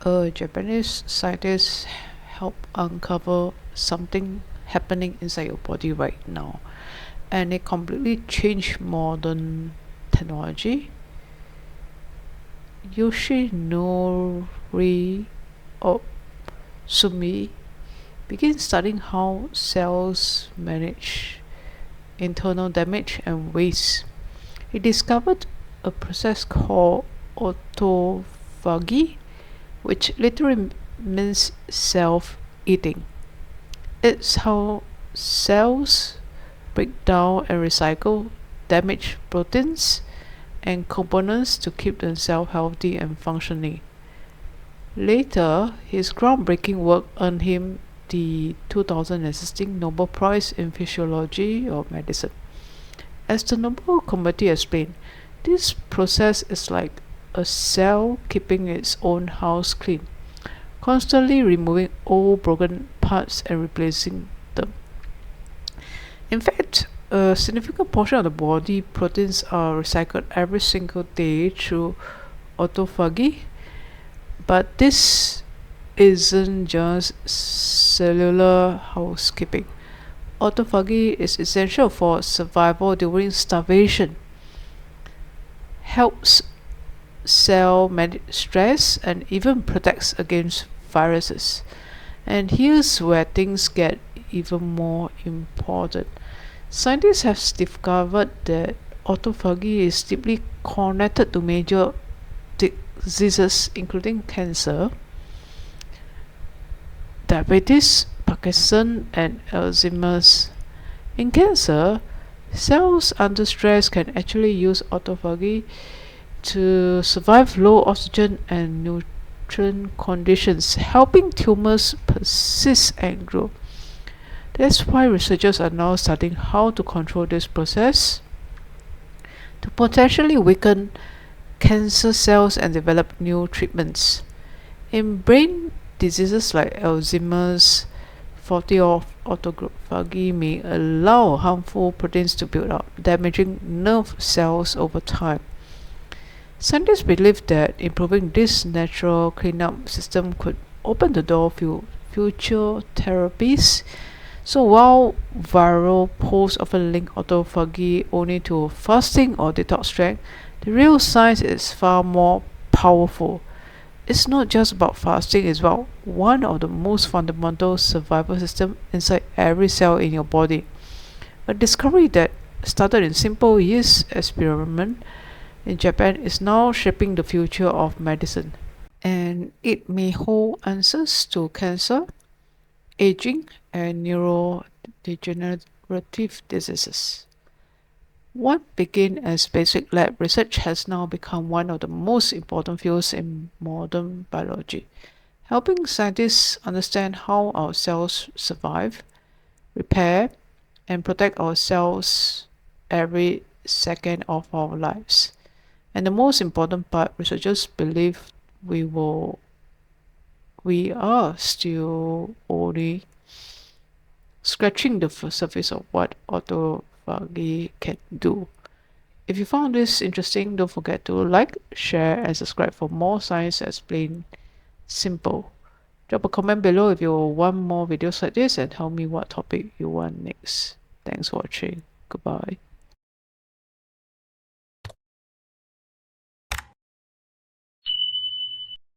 A Japanese scientist helped uncover something happening inside your body right now, and it completely changed modern technology. Yoshinori Sumi began studying how cells manage internal damage and waste. He discovered a process called autophagy, which literally means self-eating. It's how cells break down and recycle damaged proteins and components to keep themselves healthy and functioning. Later, his groundbreaking work earned him the 2016 Nobel Prize in Physiology or Medicine. As the Nobel Committee explained, this process is like a cell keeping its own house clean, constantly removing old broken parts and replacing them. In fact, a significant portion of the body proteins are recycled every single day through autophagy, but this isn't just cellular housekeeping. Autophagy is essential for survival during starvation, helps cell manage stress, and even protects against viruses. And here's where things get even more important. Scientists have discovered that autophagy is deeply connected to major diseases including cancer, diabetes, Parkinson, and Alzheimer's. In cancer, cells under stress can actually use autophagy to survive low oxygen and nutrient conditions, helping tumors persist and grow. That's why researchers are now studying how to control this process to potentially weaken cancer cells and develop new treatments. In brain diseases like Alzheimer's, faulty autophagy may allow harmful proteins to build up, damaging nerve cells over time. Scientists believe that improving this natural cleanup system could open the door for future therapies. So while viral posts often link autophagy only to fasting or detox strength, the real science is far more powerful. It's not just about fasting, it's about one of the most fundamental survival systems inside every cell in your body. A discovery that started in simple yeast experiment in Japan is now shaping the future of medicine. And it may hold answers to cancer, aging, and neurodegenerative diseases. What began as basic lab research has now become one of the most important fields in modern biology, helping scientists understand how our cells survive, repair, and protect ourselves every second of our lives. And the most important part, researchers believe we are still only scratching the surface of what autophagy can do. If you found this interesting, don't forget to like, share, and subscribe for more science explained simple. Drop a comment below if you want more videos like this and tell me what topic you want next. Thanks for watching. Goodbye.